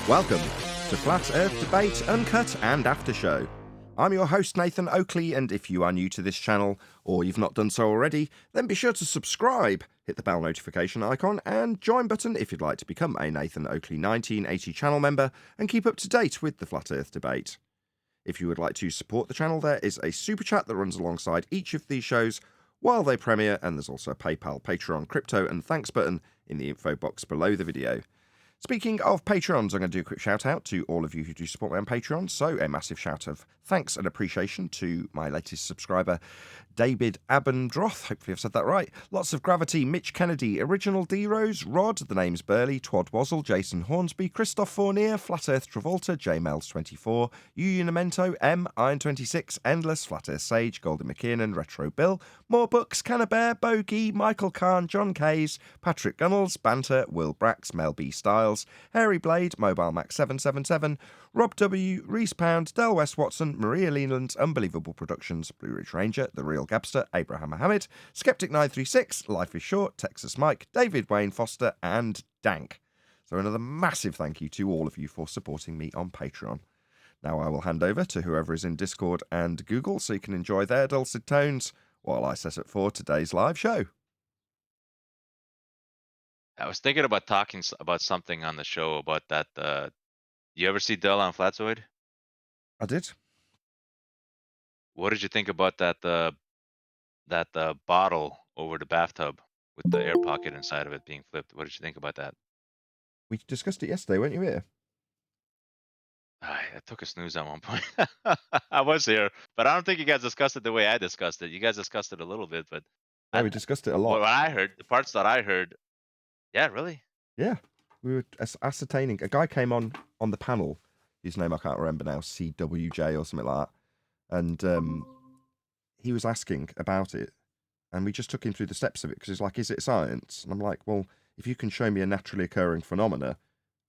Welcome to Flat Earth Debate, Uncut and After Show. I'm your host Nathan Oakley, and if you are new to this channel, or you've not done so already, then be sure to subscribe, hit the bell notification icon, and join button if you'd like to become a Nathan Oakley 1980 channel member and keep up to date with the Flat Earth Debate. If you would like to support the channel, there is a super chat that runs alongside each of these shows while they premiere, and there's also a PayPal, Patreon, crypto and thanks button in the info box below the video. Speaking of Patrons, I'm going to do a quick shout out to all of you who do support me on Patreon. So a massive shout of thanks and appreciation to my latest subscriber, David Abendroth. Hopefully I've said that right. Lots of Gravity, Mitch Kennedy, Original D-Rose, Rod, The Name's Burley, Twad Wazzle, Jason Hornsby, Christoph Fournier, Flat Earth Travolta, JMels24, Unamento, M, Iron26, Endless, Flat Earth Sage, Golden McKean and Retro Bill, More Books, Cannabear, Bogey, Michael Kahn, John Kays, Patrick Gunnels, Banter, Will Brax, Mel B. Styles, Hairy Blade, Mobile Max 777, Rob W, Reese Pound, Del West Watson, Maria Leland, Unbelievable Productions, Blue Ridge Ranger, The Real Gabster, Abraham Mohammed, Skeptic 936, Life is Short, Texas Mike, David Wayne Foster, and Dank. So another massive thank you to all of you for supporting me on Patreon. Now I will hand over to whoever is in Discord and Google so you can enjoy their dulcet tones while I set up for today's live show. I was thinking about talking about something on the show about that. You ever see Dell on Flatzoid? I did. What did you think about that bottle over the bathtub with the air pocket inside of it being flipped? What did you think about that? We discussed it yesterday, weren't you here? I took a snooze at one point. I was here, but I don't think you guys discussed it the way I discussed it. You guys discussed it a little bit, but Yeah, we discussed it a lot. what I heard, the parts that I heard, yeah, really. Yeah, we were ascertaining. A guy came on the panel, whose name I can't remember now, CWJ or something like that, and he was asking about it, and we just took him through the steps of it because he's like, "Is it science?" And I'm like, "Well, if you can show me a naturally occurring phenomena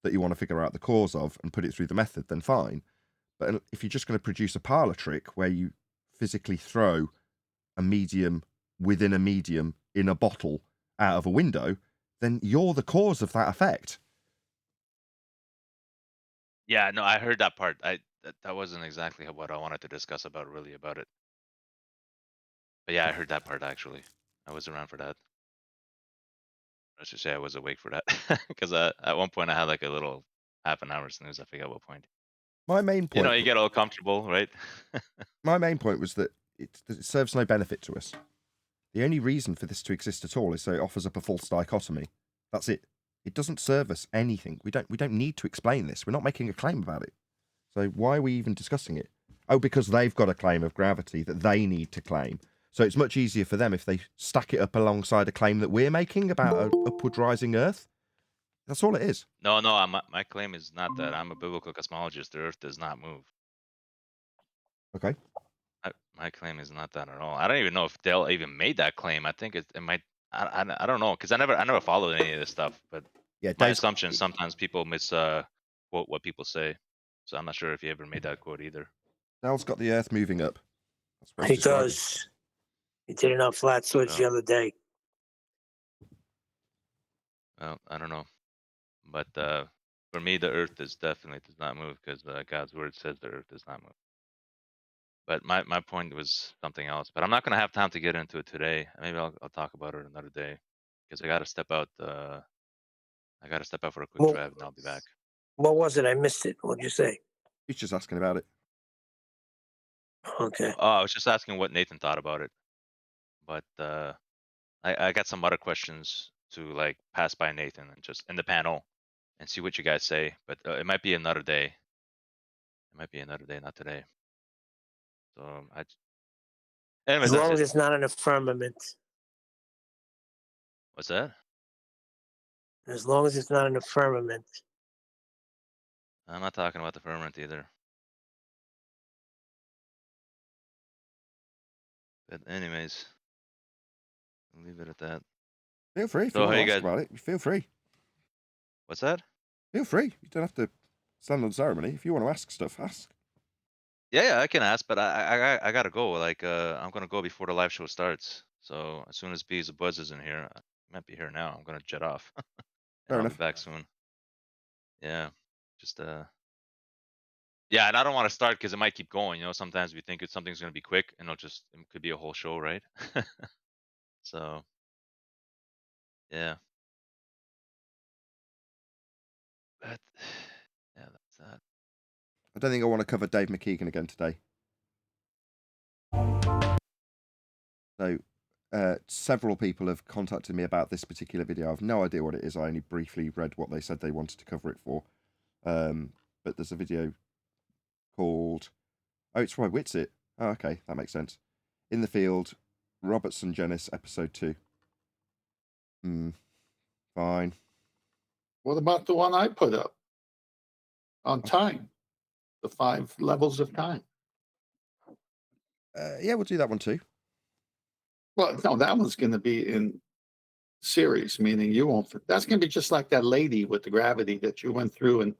that you want to figure out the cause of and put it through the method, then fine. But if you're just going to produce a parlor trick where you physically throw a medium within a medium in a bottle out of a window, then you're the cause of that effect." Yeah, no, I heard that part. That wasn't exactly what I wanted to discuss about it. But yeah, I heard that part actually. I was around for that. I should say I was awake for that because at one point I had like a little half an hour snooze. I forget what point. My main You know, point, you get all comfortable, right? was that it serves no benefit to us. The only reason for this to exist at all is so it offers up a false dichotomy. That's it. It doesn't serve us anything. We don't need to explain this. We're not making a claim about it. So why are we even discussing it? Oh, because they've got a claim of gravity that they need to claim. So it's much easier for them if they stack it up alongside a claim that we're making about an upward rising Earth. That's all it is. No, my claim is not that. I'm a biblical cosmologist. The Earth does not move. Okay. My claim is not that at all. I don't even know if Dell even made that claim. I think it might. I don't know because I never followed any of this stuff. But Yeah, my Dave's, assumption is sometimes people quote what people say. So I'm not sure if he ever made that quote either. Dale's got the Earth moving up. That's what He he's describing. does. He did it on flat switch the other day. Well, I don't know, but for me, the Earth does not move because God's word says the Earth does not move. But my point was something else. But I'm not gonna have time to get into it today. Maybe I'll talk about it another day because I gotta step out. I gotta step out for a quick drive and I'll be back. What was it? I missed it. What'd you say? He's just asking about it. Okay. Oh, I was just asking what Nathan thought about it. But I got some other questions to like pass by Nathan and just in the panel and see what you guys say. But it might be another day. It might be another day, not today. So anyways, As long as it's not in a firmament. What's that? As long as it's not in a firmament. I'm not talking about the firmament either. But anyways, I'll leave it at that. Feel free if So you how want you to ask guys? about it. Feel free. What's that? Feel free. You don't have to stand on ceremony. If you want to ask stuff, ask. Yeah, I can ask, but I gotta go. Like I'm gonna go before the live show starts. So as soon as Bees of Buzz is in here, I might be here now. I'm gonna jet off, and Fair I'll be enough. back soon. Yeah. Just yeah, and I don't want to start because it might keep going. You know, sometimes we think something's going to be quick, and it could be a whole show, right? So yeah, but yeah, that's that. I don't think I want to cover Dave McKean again today. So, several people have contacted me about this particular video. I have no idea what it is. I only briefly read what they said they wanted to cover it for. But there's a video called... Oh, it's Roy Whitsitt. Oh, okay, that makes sense. In the Field, Robertson Jenis, episode 2. Fine. What about the one I put up on time? The 5 levels of time. Yeah, we'll do that one too. Well, no, that one's going to be in series, meaning you won't. That's going to be just like that lady with the gravity that you went through and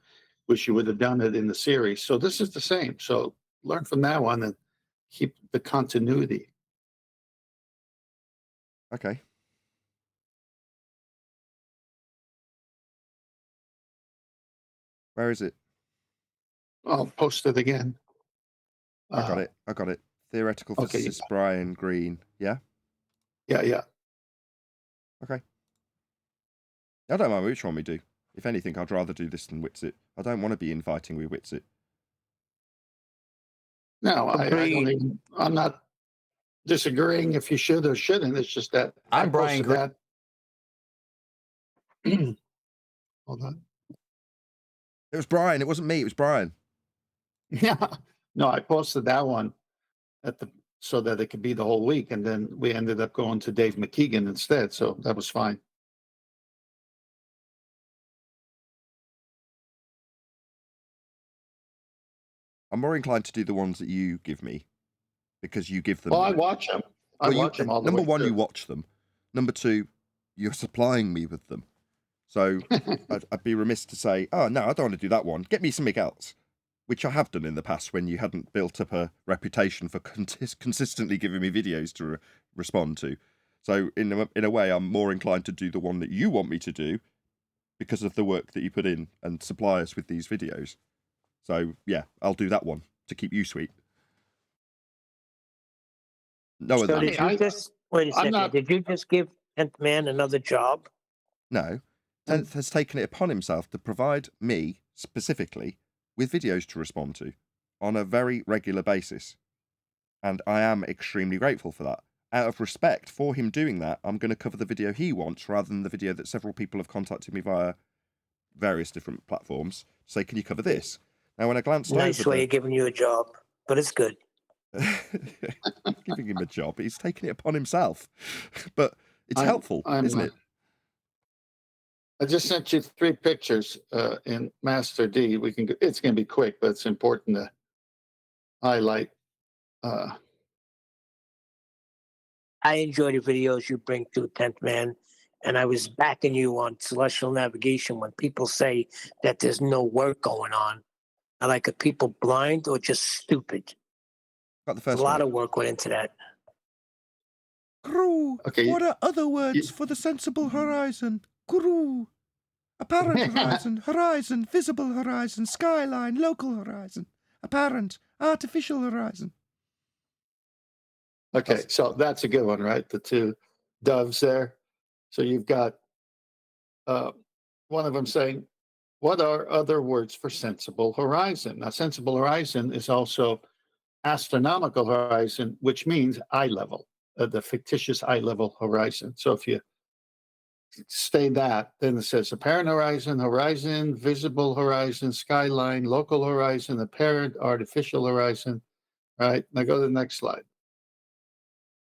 wish you would have done it in the series. So this is the same. So learn from that one and keep the continuity. Okay. Where is it? I'll post it again. I got it. Theoretical physicist Brian Greene. Yeah? Yeah. Okay. I don't mind which one we do. If anything, I'd rather do this than Whitsitt. I don't want to be inviting with Whitsitt. No, I'm not disagreeing if you should or shouldn't. It's just that I'm Brian that. Hold on. It was Brian. It wasn't me. It was Brian. Yeah. No, I posted that one so that it could be the whole week, and then we ended up going to Dave McKean instead. So that was fine. I'm more inclined to do the ones that you give me because you give them. Well, I watch them. I watch them all the way. Number one, you watch them. Number two, you're supplying me with them. So I'd be remiss to say, oh, no, I don't want to do that one. Get me something else, which I have done in the past when you hadn't built up a reputation for consistently giving me videos to respond to. So in a way, I'm more inclined to do the one that you want me to do because of the work that you put in and supply us with these videos. So, yeah, I'll do that one to keep you sweet. No, so did you just wait a second? Did you just give 10th Man another job? No. 10th has taken it upon himself to provide me, specifically, with videos to respond to on a very regular basis. And I am extremely grateful for that. Out of respect for him doing that, I'm going to cover the video he wants rather than the video that several people have contacted me via various different platforms to say, can you cover this? Now, when I glanced over... Nice way of giving you a job, but it's good. Giving him a job. He's taking it upon himself. But it's helpful, isn't it? I just sent you 3 pictures in Master D. It's going to be quick, but it's important to highlight. I enjoy the videos you bring to 10th Man, and I was backing you on celestial navigation when people say that there's no work going on. I like, are people blind or just stupid? Got the first a lot of work went into that. Guru, what are other words for the sensible horizon? Guru. Apparent horizon, horizon, visible horizon, skyline, local horizon, apparent, artificial horizon. Okay, so that's a good one, right? The 2 doves there. So you've got one of them saying, what are other words for sensible horizon? Now, sensible horizon is also astronomical horizon, which means eye level, the fictitious eye level horizon. So if you stay that, then it says apparent horizon, horizon, visible horizon, skyline, local horizon, apparent, artificial horizon. All right, now go to the next slide.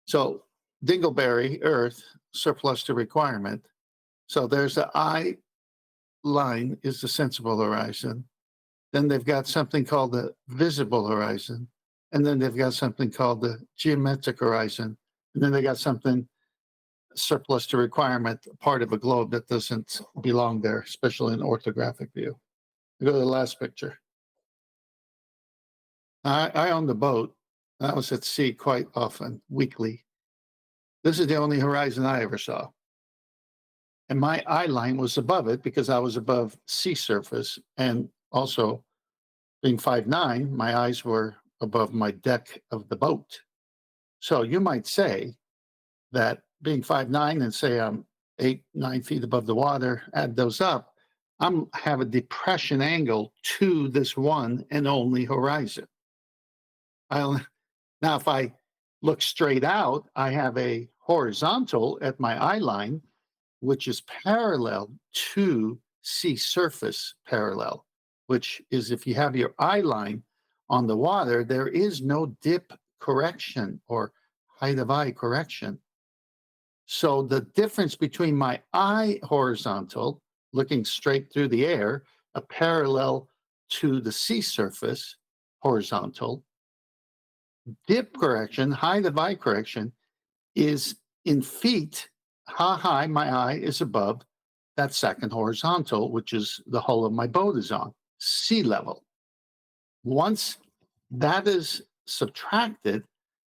So Dingleberry, Earth, surplus to requirement. So there's the eye line is the sensible horizon. Then they've got something called the visible horizon. And then they've got something called the geometric horizon. And then they got something surplus to requirement, part of a globe that doesn't belong there, especially in orthographic view. Go to the last picture. I owned a boat. I was at sea quite often, weekly. This is the only horizon I ever saw. And my eye line was above it because I was above sea surface. And also, being 5'9", my eyes were above my deck of the boat. So you might say that being 5'9" and say I'm 8-9 feet above the water, add those up, have a depression angle to this one and only horizon. Now, if I look straight out, I have a horizontal at my eye line, which is parallel to sea surface parallel, which is if you have your eye line on the water, there is no dip correction or height of eye correction. So the difference between my eye horizontal, looking straight through the air, a parallel to the sea surface horizontal, dip correction, height of eye correction, is in feet, how high my eye is above that second horizontal, which is the hull of my boat is on, sea level. Once that is subtracted,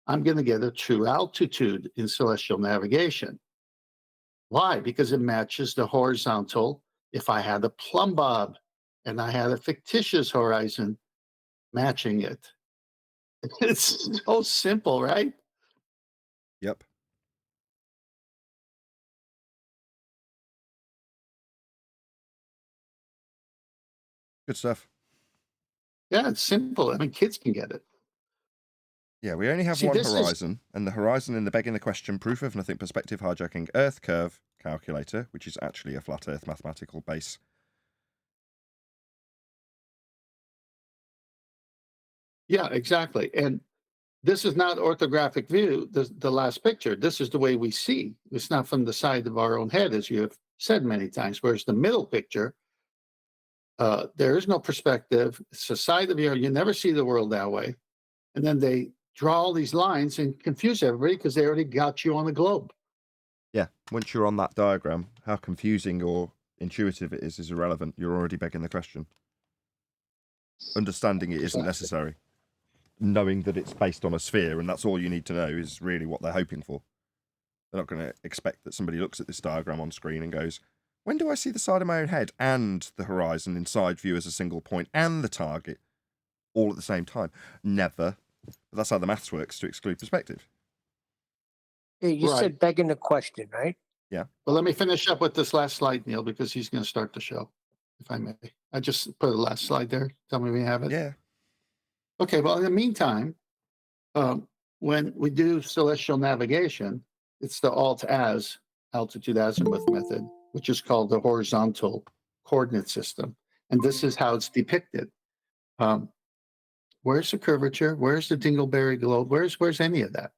I'm going to get a true altitude in celestial navigation. Why? Because it matches the horizontal. If I had a plumb bob and I had a fictitious horizon matching it. It's so simple, right? Yep. Good stuff. Yeah, it's simple. I mean, kids can get it. Yeah, we only have See, one this is- horizon, and the horizon in the begging the question proof of nothing perspective hijacking Earth curve calculator, which is actually a flat Earth mathematical base. Yeah, exactly. And this is not orthographic view, the last picture. This is the way we see. It's not from the side of our own head, as you have said many times. Whereas the middle picture, there is no perspective. It's the side of you never see the world that way. And then they draw all these lines and confuse everybody because they already got you on the globe. Yeah, once you're on that diagram, how confusing or intuitive it is irrelevant. You're already begging the question. Understanding it isn't necessary. Knowing that it's based on a sphere and that's all you need to know is really what they're hoping for. They're not going to expect that somebody looks at this diagram on screen and goes, when do I see the side of my own head and the horizon in side view as a single point and the target all at the same time? Never. But that's how the maths works to exclude perspective. Yeah, you Right. said begging the question, right? Yeah. Well, let me finish up with this last slide, Neil, because he's going to start the show, if I may. I just put the last slide there. Tell me when you have it. Yeah. Okay, well, in the meantime, when we do celestial navigation, it's the alt-as, altitude azimuth method, which is called the horizontal coordinate system. And this is how it's depicted. Where's the curvature? Where's the dingleberry globe? Where's any of that?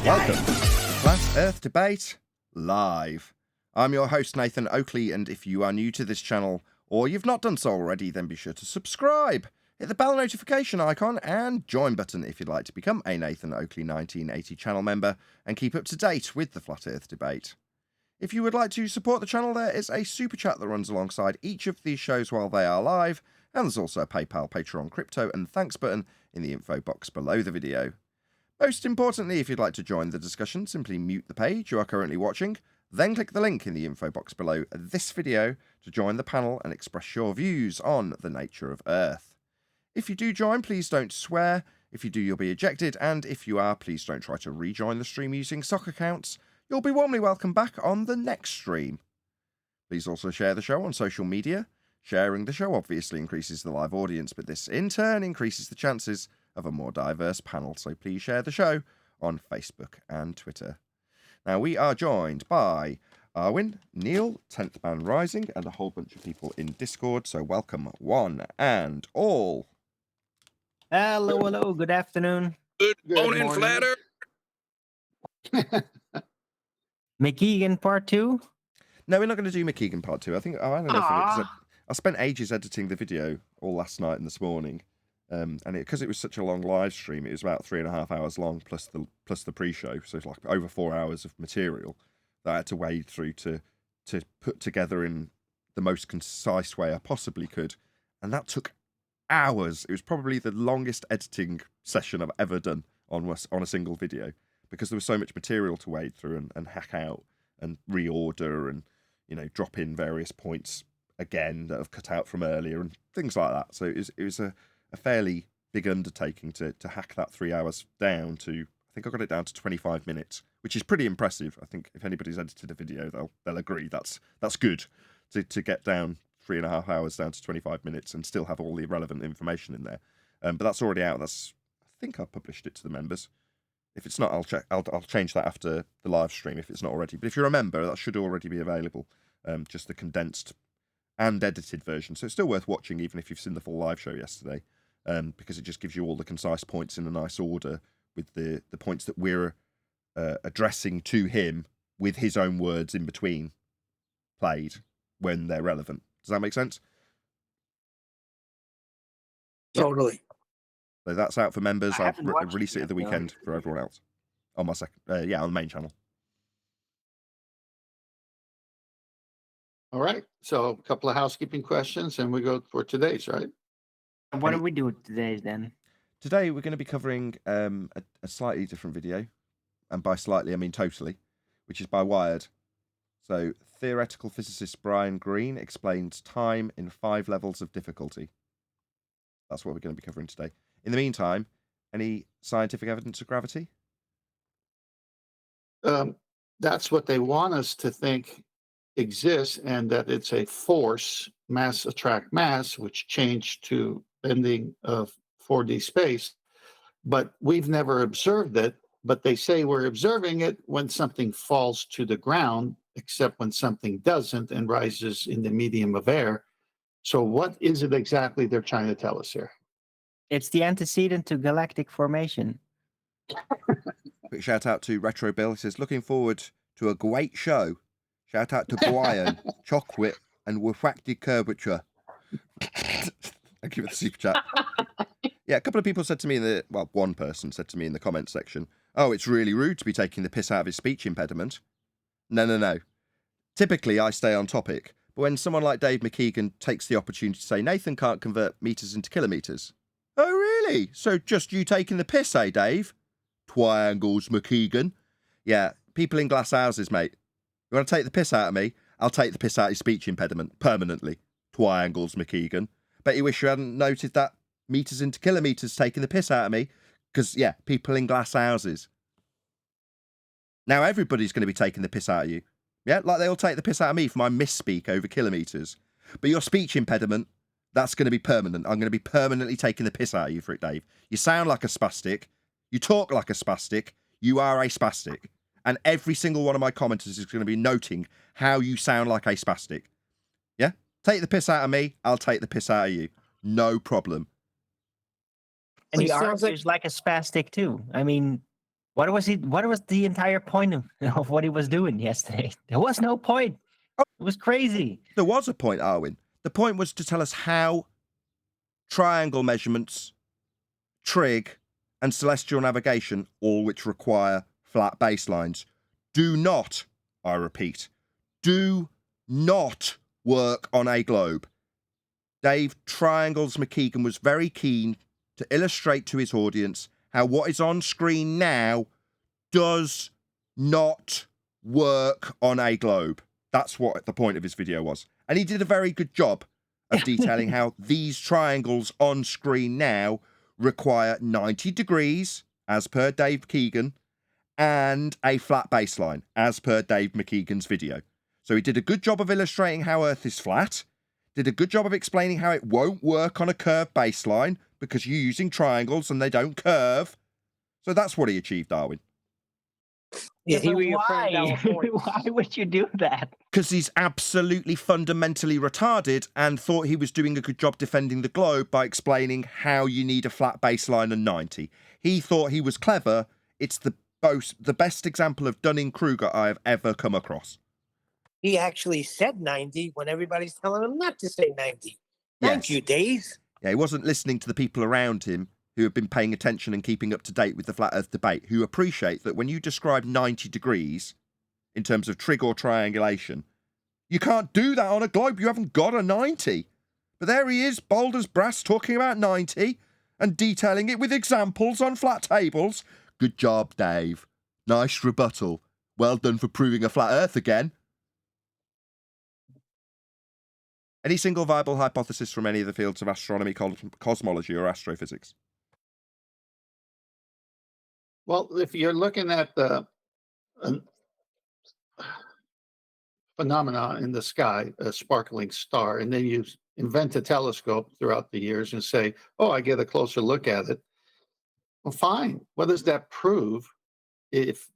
Welcome to Flat Earth Debate Live. I'm your host, Nathan Oakley, and if you are new to this channel, or you've not done so already, then be sure to subscribe. Hit the bell notification icon and join button if you'd like to become a Nathan Oakley 1980 channel member and keep up to date with the Flat Earth Debate. If you would like to support the channel, there is a super chat that runs alongside each of these shows while they are live, and there's also a PayPal, Patreon, crypto, and thanks button in the info box below the video. Most importantly, if you'd like to join the discussion, simply mute the page you are currently watching, then click the link in the info box below this video to join the panel and express your views on the nature of Earth. If you do join, please don't swear. If you do, you'll be ejected, and if you are, please don't try to rejoin the stream using sock accounts. You'll be warmly welcome back on the next stream. Please also share the show on social media. Sharing the show obviously increases the live audience, but this in turn increases the chances of a more diverse panel, so please share the show on Facebook and Twitter. Now, we are joined by Arwin, Neil, 10th Man Rising, and a whole bunch of people in Discord, so welcome one and all. Hello, good afternoon. Good Good morning, morning. Flatter. McKean part 2? No, we're not going to do McKean part 2. I don't know if I spent ages editing the video all last night and this morning, and because it was such a long live stream, it was about 3.5 hours long plus the pre-show, so it's like over 4 hours of material that I had to wade through to put together in the most concise way I possibly could, and that took hours. It was probably the longest editing session I've ever done on a single video, because there was so much material to wade through and hack out and reorder and, you know, drop in various points again that I've cut out from earlier and things like that. So it was a fairly big undertaking to hack that 3 hours down to, I think I got it down to 25 minutes, which is pretty impressive. I think if anybody's edited a video, they'll agree that's good to get down 3.5 hours down to 25 minutes and still have all the relevant information in there. But that's already out. I think I published it to the members. If it's not, I'll check. I'll change that after the live stream if it's not already. But if you're a member, that should already be available. Just the condensed and edited version. So it's still worth watching, even if you've seen the full live show yesterday, because it just gives you all the concise points in a nice order with the points that we're addressing to him with his own words in between played when they're relevant. Does that make sense? Totally. So that's out for members. I I'll haven't watched release it it at the yet, though. weekend for everyone else. On my on the main channel. All right. So a couple of housekeeping questions and we go for today's, right? What do we do today then? Today we're going to be covering a slightly different video, and by slightly I mean totally, which is by Wired. So theoretical physicist Brian Greene explains time in 5 levels of difficulty. That's what we're going to be covering today. In the meantime, any scientific evidence of gravity? That's what they want us to think exists, and that it's a force, mass attract mass, which changed to bending of 4D space. But we've never observed it, but they say we're observing it when something falls to the ground, except when something doesn't and rises in the medium of air. So what is it exactly they're trying to tell us here? It's the antecedent to galactic formation. Quick shout out to Retro Bill. He says, looking forward to a great show. Shout out to Brian, Chocolate, and refracted curvature. Thank you for the super chat. Yeah, a couple of people said to me one person said to me in the comment section, oh, it's really rude to be taking the piss out of his speech impediment. No. Typically, I stay on topic, but when someone like Dave McKean takes the opportunity to say Nathan can't convert meters into kilometers. Oh, really? So just you taking the piss, eh, Dave? Triangles, McKean. Yeah, people in glass houses, mate. You want to take the piss out of me? I'll take the piss out of your speech impediment permanently. Triangles, McKean. Bet you wish you hadn't noted that meters into kilometers taking the piss out of me. Because, yeah, people in glass houses. Now everybody's going to be taking the piss out of you. Yeah, like they all take the piss out of me for my misspeak over kilometers. But your speech impediment, that's going to be permanent. I'm going to be permanently taking the piss out of you for it, Dave. You sound like a spastic. You talk like a spastic. You are a spastic. And every single one of my commenters is going to be noting how you sound like a spastic. Yeah? Take the piss out of me, I'll take the piss out of you. No problem. And he He sounds argues like a spastic too. I mean, what was the entire point of what he was doing yesterday? There was no point. It was crazy. There was a point, Arwin. The point was to tell us how triangle measurements, trig, and celestial navigation, all which require flat baselines, do not, I repeat, do not work on a globe. Dave Triangles McKean was very keen to illustrate to his audience how what is on screen now does not work on a globe. That's what the point of his video was. And he did a very good job of detailing how these triangles on screen now require 90 degrees, as per Dave McKean, and a flat baseline, as per Dave McKean's video. So he did a good job of illustrating how Earth is flat, did a good job of explaining how it won't work on a curved baseline because you're using triangles and they don't curve. So that's what he achieved, Darwin. Yeah, he but reaffirmed our why? point. Why would you do that? Because he's absolutely fundamentally retarded and thought he was doing a good job defending the globe by explaining how you need a flat baseline and 90. He thought he was clever. It's the best example of Dunning-Kruger I have ever come across. He actually said 90 when everybody's telling him not to say 90. Thank Yes. you, Dave. Yeah, he wasn't listening to the people around him who have been paying attention and keeping up to date with the flat earth debate, who appreciate that when you describe 90 degrees in terms of trig or triangulation, you can't do that on a globe. You haven't got a 90. But there he is, bold as brass, talking about 90 and detailing it with examples on flat tables. Good job, Dave. Nice rebuttal. Well done for proving a flat earth again. Any single viable hypothesis from any of the fields of astronomy, cosmology, or astrophysics? Well, if you're looking at the phenomena in the sky, a sparkling star, and then you invent a telescope throughout the years and say, oh, I get a closer look at it. Well, fine. What does that prove if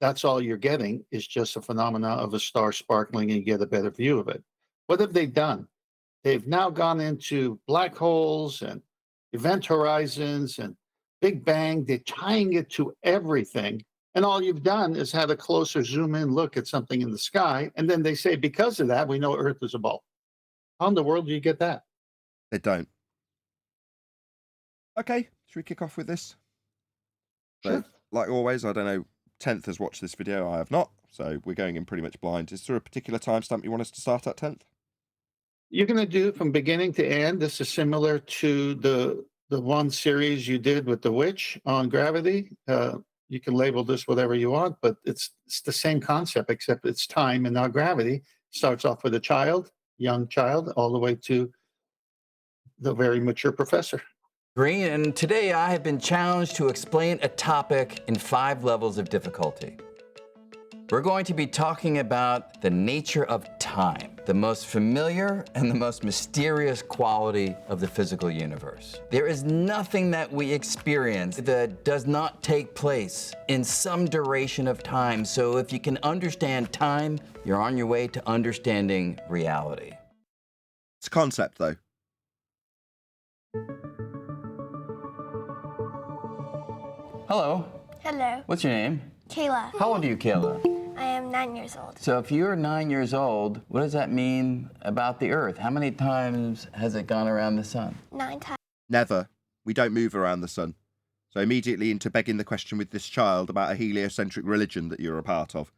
that's all you're getting is just a phenomena of a star sparkling and you get a better view of it? What have they done? They've now gone into black holes and event horizons and Big Bang. They're tying it to everything. And all you've done is had a closer zoom in look at something in the sky. And then they say, because of that, we know Earth is a ball. How in the world do you get that? They don't. Okay, should we kick off with this? Sure. So, like always, I don't know, 10th has watched this video, I have not. So we're going in pretty much blind. Is there a particular timestamp you want us to start at, 10th? You're going to do from beginning to end. This is similar to the one series you did with the witch on gravity. You can label this whatever you want, but it's the same concept, except it's time and not gravity. Starts off with a child, young child, all the way to the very mature professor. Greene, and today I have been challenged to explain a topic in 5 levels of difficulty. We're going to be talking about the nature of time, the most familiar and the most mysterious quality of the physical universe. There is nothing that we experience that does not take place in some duration of time. So if you can understand time, you're on your way to understanding reality. It's a concept, though. Hello, Hello, what's your name? Kayla. How old are you, Kayla? I am 9 years old. So if you're 9 years old, what does that mean about the Earth? How many times has it gone around the sun? 9 times. Never. We don't move around the sun. So immediately into begging the question with this child about a heliocentric religion that you're a part of.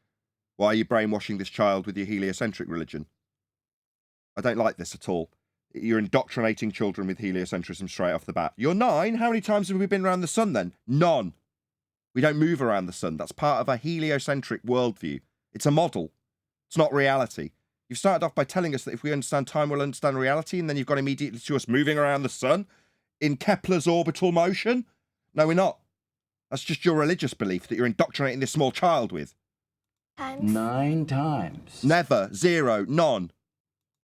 Why are you brainwashing this child with your heliocentric religion? I don't like this at all. You're indoctrinating children with heliocentrism straight off the bat. You're 9? How many times have we been around the sun then? None. We don't move around the sun. That's part of a heliocentric worldview. It's a model. It's not reality. You've started off by telling us that if we understand time, we'll understand reality, and then you've gone immediately to us moving around the sun in Kepler's orbital motion. No, we're not. That's just your religious belief that you're indoctrinating this small child with. 9 times. Never. 0. None.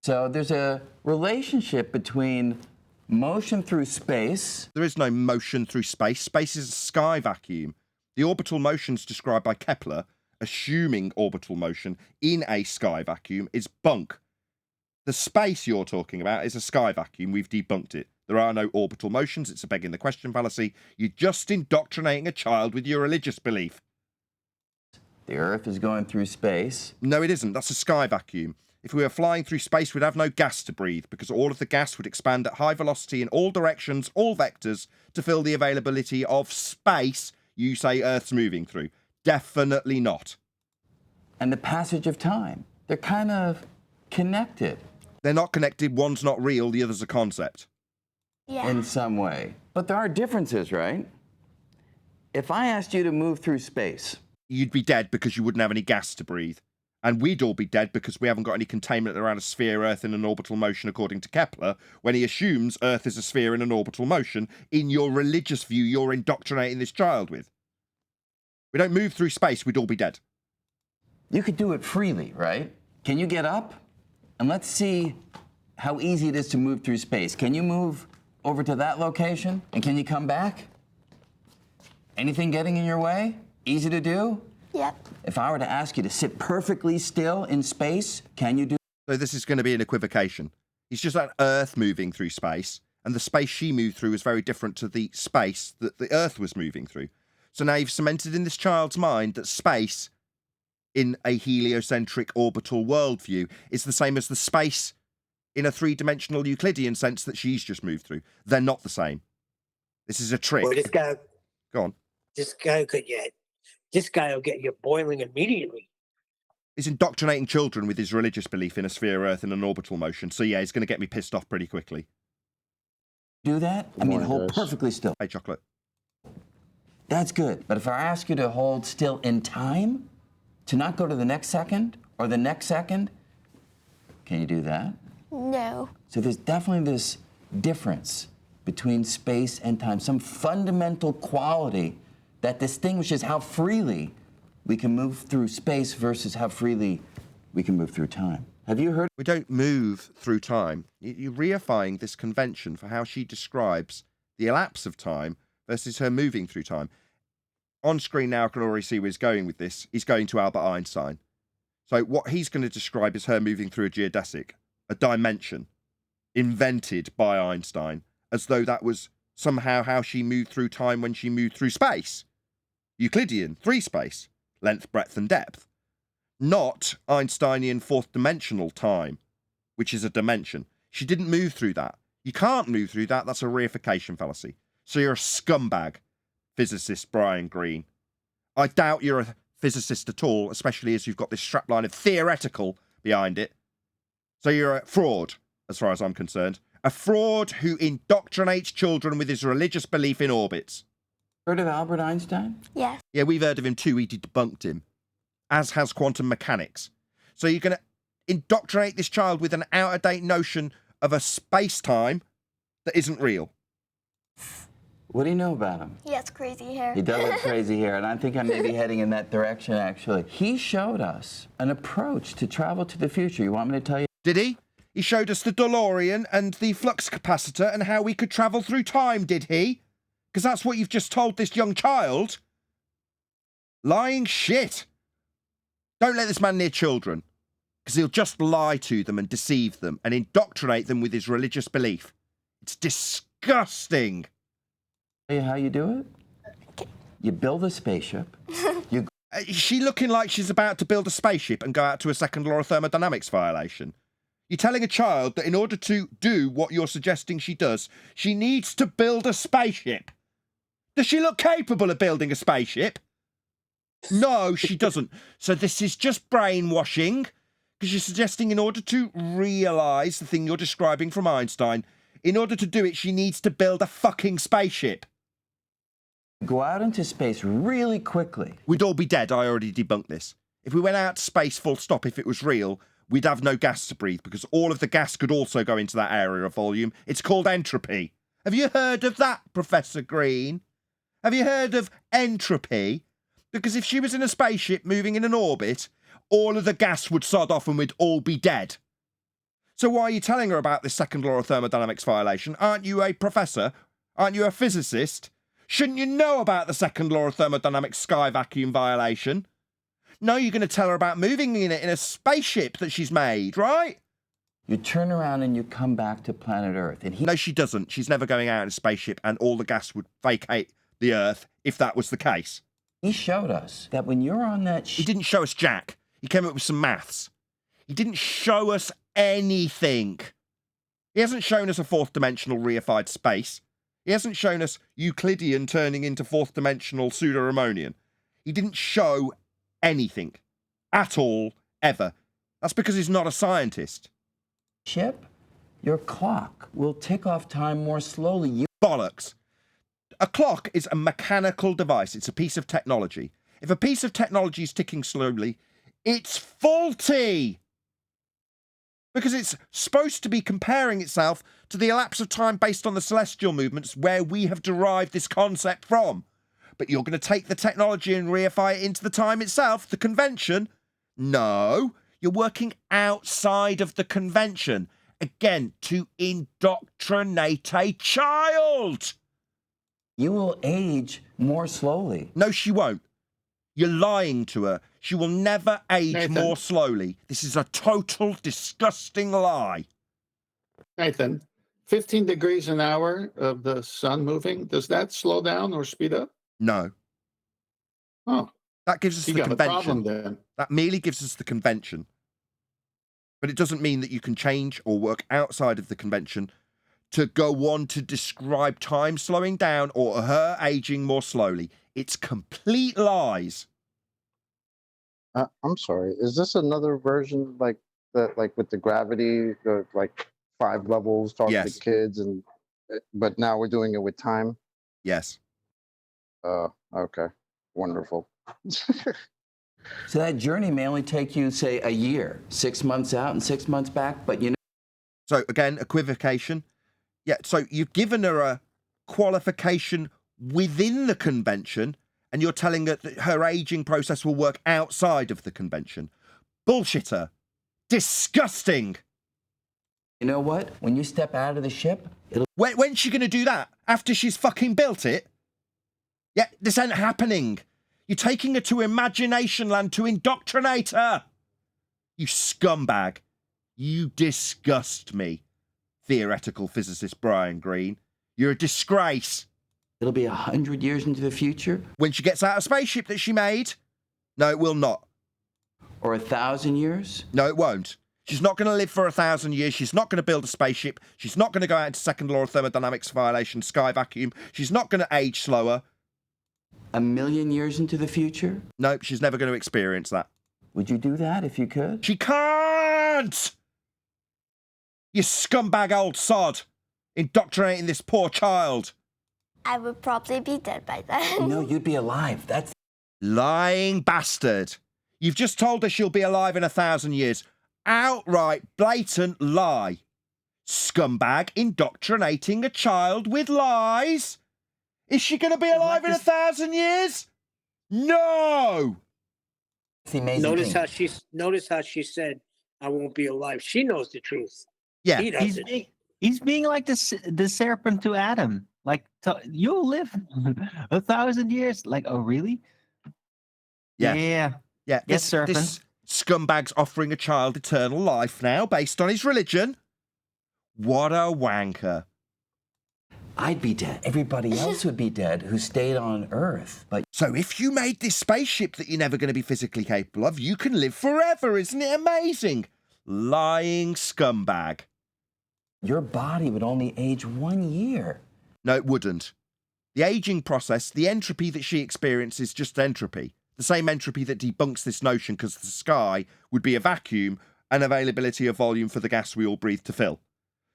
So there's a relationship between motion through space. There is no motion through space. Space is a sky vacuum. The orbital motions described by Kepler, assuming orbital motion in a sky vacuum, is bunk. The space you're talking about is a sky vacuum. We've debunked it. There are no orbital motions. It's a begging the question fallacy. You're just indoctrinating a child with your religious belief. The Earth is going through space. No, it isn't. That's a sky vacuum. If we were flying through space, we'd have no gas to breathe because all of the gas would expand at high velocity in all directions, all vectors, to fill the availability of space you say Earth's moving through. Definitely not. And the passage of time. They're kind of connected. They're not connected. One's not real. The other's a concept. Yeah. In some way. But there are differences, right? If I asked you to move through space, You'd be dead because you wouldn't have any gas to breathe. And we'd all be dead because we haven't got any containment around a sphere, Earth in an orbital motion, according to Kepler, when he assumes Earth is a sphere in an orbital motion, in your religious view you're indoctrinating this child with. We don't move through space, we'd all be dead. you could do it freely, right? Can you get up? And let's see how easy it is to move through space. Can you move over to that location? And can you come back? Anything getting in your way? Easy to do? Yep. If I were to ask you to sit perfectly still in space, can you do? So this is going to be an equivocation. It's just like Earth moving through space, and the space she moved through was very different to the space that the Earth was moving through. So now you've cemented in this child's mind that space, in a heliocentric orbital worldview, is the same as the space in a three-dimensional Euclidean sense that she's just moved through. They're not the same. This is a trick. Well, this guy Go on. This guy will get you boiling immediately. He's indoctrinating children with his religious belief in a sphere Earth in an orbital motion. So yeah, he's going to get me pissed off pretty quickly. Do that? I mean, hold guys. perfectly still. Hey, chocolate. That's good. But if I ask you to hold still in time, to not go to the next second or the next second, can you do that? No. So there's definitely this difference between space and time, some fundamental quality that distinguishes how freely we can move through space versus how freely we can move through time. Have you heard? We don't move through time. You're reifying this convention for how she describes the elapse of time versus her moving through time. On screen now, I can already see where he's going with this. He's going to Albert Einstein. So what he's going to describe is her moving through a geodesic, a dimension invented by Einstein, as though that was somehow how she moved through time when she moved through space. Euclidean, three space, length, breadth, and depth. Not Einsteinian fourth dimensional time, which is a dimension. She didn't move through that. You can't move through that. That's a reification fallacy. So you're a scumbag, physicist Brian Greene. I doubt you're a physicist at all, especially as you've got this strapline of theoretical behind it. So you're a fraud, as far as I'm concerned. A fraud who indoctrinates children with his religious belief in orbits. Heard of Albert Einstein? Yes. Yeah, we've heard of him too. He debunked him, as has quantum mechanics. So you're going to indoctrinate this child with an out-of-date notion of a space-time that isn't real. What do you know about him? He has crazy hair. He does have crazy hair, and I think I may be heading in that direction, actually. He showed us an approach to travel to the future. You want me to tell you? Did he? He showed us the DeLorean and the flux capacitor and how we could travel through time, did he? Because that's what you've just told this young child. Lying shit. Don't let this man near children, because he'll just lie to them and deceive them and indoctrinate them with his religious belief. It's disgusting. Tell you how you do it? You build a spaceship. Is she looking like she's about to build a spaceship and go out to a second law of thermodynamics violation? You're telling a child that in order to do what you're suggesting she does, she needs to build a spaceship. Does she look capable of building a spaceship? No, she doesn't. So this is just brainwashing, because you're suggesting in order to realise the thing you're describing from Einstein, in order to do it, she needs to build a fucking spaceship. Go out into space really quickly. We'd all be dead. I already debunked this. If we went out to space full stop, if it was real, we'd have no gas to breathe, because all of the gas could also go into that area of volume. It's called entropy. Have you heard of that, Professor Greene? Have you heard of entropy? Because if she was in a spaceship moving in an orbit, all of the gas would sod off and we'd all be dead. So why are you telling her about this second law of thermodynamics violation? Aren't you a professor? Aren't you a physicist? Shouldn't you know about the second law of thermodynamics sky vacuum violation? No, you're going to tell her about moving in it in a spaceship that she's made, right? You turn around and you come back to planet Earth. And No, she doesn't. She's never going out in a spaceship, and all the gas would vacate the Earth if that was the case. he showed us that when you're on that He didn't show us jack. He came up with some maths. He didn't show us anything. He hasn't shown us a fourth dimensional reified space. He hasn't shown us Euclidean turning into fourth dimensional pseudo-Ramonian. He didn't show anything at all, ever. That's because he's not a scientist. ship, your clock will tick off time more slowly. You Bollocks. A clock is a mechanical device. It's a piece of technology. If a piece of technology is ticking slowly, it's faulty. Because it's supposed to be comparing itself to the elapse of time based on the celestial movements where we have derived this concept from. But you're going to take the technology and reify it into the time itself, the convention? No, you're working outside of the convention. Again, to indoctrinate a child. will age more slowly. No, she won't. You're lying to her. She will never age Nathan. more slowly. This is a total disgusting lie. Nathan, 15 degrees an hour of the sun moving, does that slow down or speed up? No. Oh, That gives us you the got a convention. problem then. That merely gives us the convention. But it doesn't mean that you can change or work outside of the convention to go on to describe time slowing down or her aging more slowly. It's complete lies. I'm sorry. Is this another version like that, like with the gravity, the like 5 levels talking Yes. to kids, and but now we're doing it with time? Yes. Okay, wonderful. So that journey may only take you, say, a year, 6 months out and 6 months back, but you know. So again, equivocation. Yeah, so you've given her a qualification within the convention, and you're telling her that her aging process will work outside of the convention. Bullshitter. Disgusting. You know what? When you step out of the ship, it'll. When's she going to do that? After she's fucking built it? Yeah, this ain't happening. You're taking her to imagination land to indoctrinate her. You scumbag. You disgust me. Theoretical physicist Brian Greene. You're a disgrace. It'll be 100 years into the future. When she gets out of spaceship that she made? No, it will not. Or 1,000 years. No, it won't. She's not going to live for 1,000 years. She's not going to build a spaceship. She's not going to go out into second law of thermodynamics violation, sky vacuum. She's not going to age slower. 1,000,000 years into the future. Nope, she's never going to experience that. Would you do that if you could? She can't! You scumbag old sod. Indoctrinating this poor child. I would probably be dead by then. No, you'd be alive. That's. Lying bastard. You've just told her she'll be alive in 1,000 years. Outright blatant lie. Scumbag indoctrinating a child with lies. Is she going to be alive in 1,000 years? No! It's the amazing Notice thing. how she said, "I won't be alive." She knows the truth. Yeah. He doesn't. He's being like the serpent to Adam. Like, you'll live 1,000 years. Like, oh, really? Yeah. Yeah. Yeah, Yes, serpent. this scumbag's offering a child eternal life now based on his religion. What a wanker. I'd be dead. Everybody else would be dead who stayed on Earth. But So if you made this spaceship that you're never going to be physically capable of, you can live forever. Isn't it amazing? Lying scumbag. your body would only age 1 year. No, it wouldn't. The aging process, the entropy that she experiences is just entropy. The same entropy that debunks this notion because the sky would be a vacuum and availability of volume for the gas we all breathe to fill.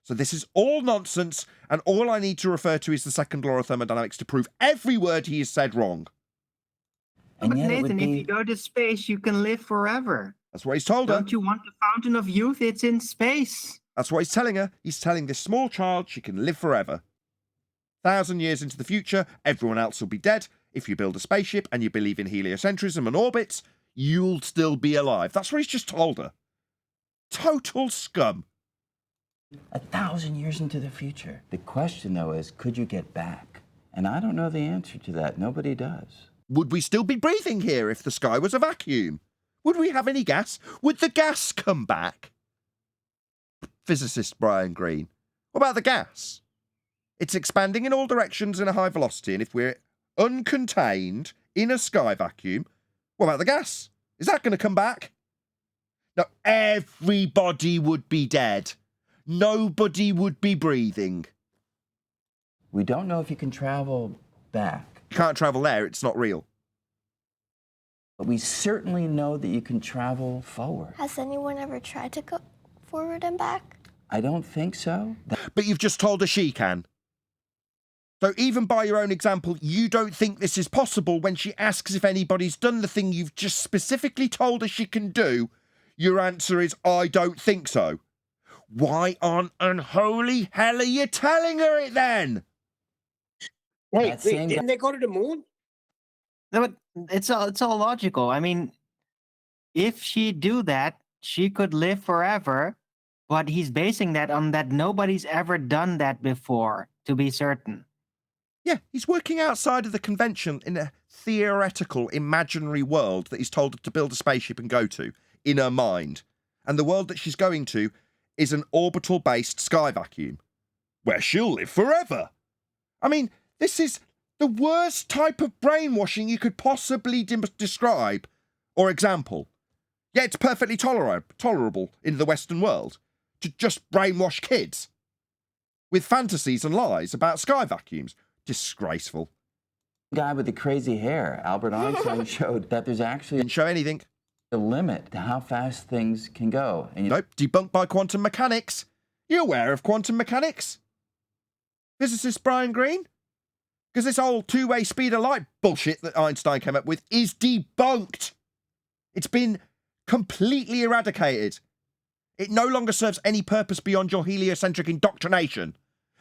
So this is all nonsense, and all I need to refer to is the second law of thermodynamics to prove every word he has said wrong. And But yet it Nathan, would if be... you go to space, you can live forever. That's what he's told her. Don't you want the fountain of youth? It's in space. That's what he's telling her. He's telling this small child she can live forever. 1,000 years into the future, everyone else will be dead. If you build a spaceship and you believe in heliocentrism and orbits, you'll still be alive. That's what he's just told her. Total scum. 1,000 years into the future. The question, though, is could you get back? And I don't know the answer to that. Nobody does. Would we still be breathing here if the sky was a vacuum? Would we have any gas? Would the gas come back? Physicist Brian Greene. What about the gas? It's expanding in all directions in a high velocity, and if we're uncontained in a sky vacuum, what about the gas? Is that going to come back? No, everybody would be dead. Nobody would be breathing. We don't know if you can travel back, You can't travel there, it's not real. but we certainly know that you can travel forward. Has anyone ever tried to go forward and back? I don't think so. But you've just told her she can. So even by your own example, you don't think this is possible when she asks if anybody's done the thing you've just specifically told her she can do. Your answer is, I don't think so. Why on unholy hell are you telling her it then? Hey, That same didn't they go to the moon? No, but it's all logical. I mean, if she do that, she could live forever. But he's basing that on that nobody's ever done that before, to be certain. Yeah, he's working outside of the convention in a theoretical, imaginary world that he's told her to build a spaceship and go to in her mind. And the world that she's going to is an orbital-based sky vacuum where she'll live forever. I mean, this is the worst type of brainwashing you could possibly describe or example. Yeah, it's perfectly tolerable in the Western world to just brainwash kids with fantasies and lies about sky vacuums. Disgraceful. Guy with the crazy hair, Albert Einstein, showed that there's actually Didn't show anything. a limit to how fast things can go. And Nope, debunked by quantum mechanics. You aware of quantum mechanics? Physicist Brian Greene? Because this whole two-way speed of light bullshit that Einstein came up with is debunked. It's been completely eradicated. It no longer serves any purpose beyond your heliocentric indoctrination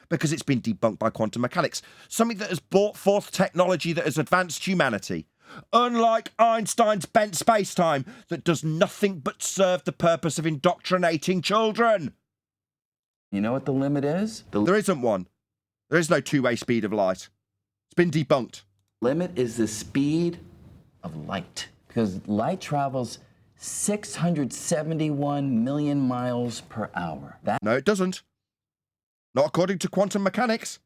because it's been debunked by quantum mechanics, something that has brought forth technology that has advanced humanity. Unlike Einstein's bent space-time that does nothing but serve the purpose of indoctrinating children. you know what the limit is? The There isn't one. There is no two-way speed of light. It's been debunked. limit is the speed of light, because light travels 671 million miles per hour. No, it doesn't. Not according to quantum mechanics.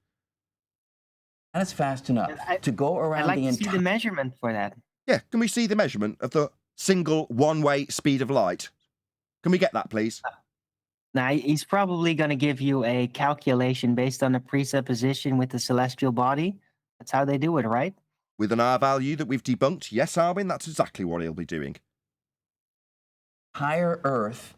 That is fast enough to go I'd around like the to see the entire. measurement for that. Yeah, can we see the measurement of the single one-way speed of light? Can we get that, please? Now, he's probably going to give you a calculation based on a presupposition with the celestial body. That's how they do it, right? With an R value that we've debunked? Yes, Arwin, that's exactly what he'll be doing. Entire Earth